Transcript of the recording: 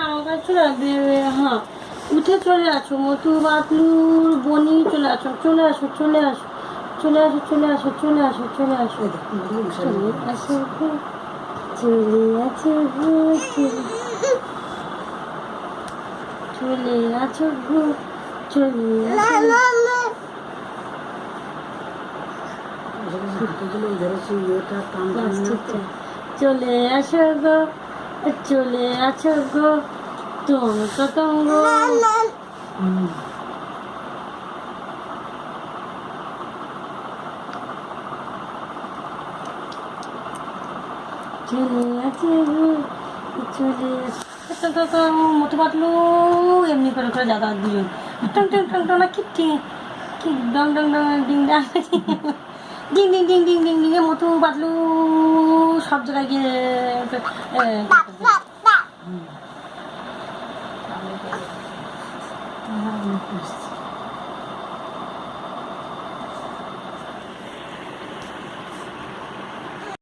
আমার কাছে চলে আসবে। হ্যাঁ, উঠে চলে আসো, মটু বাতলুর বনি চলে আসো, চলে আসো, চলে আসো, চলে আসো, চলে আসো, চলে আসো, চলে আসো, চলে আসো গো, চলে আসো গো, চলে আসো গো, চলে আসো। চলে আসো গো, চলে আসো গো, তুমি পতঙ্গ। চলে আসো গো, চলে আসো। মতো পাতলু এমনি করে করে দাদা দুজন টং টং টং টং না কি কি ডং ডং ডং ডিং ডাং ding ding ding ding ding ding মতো পাতলু সব জায়গায় গিয়ে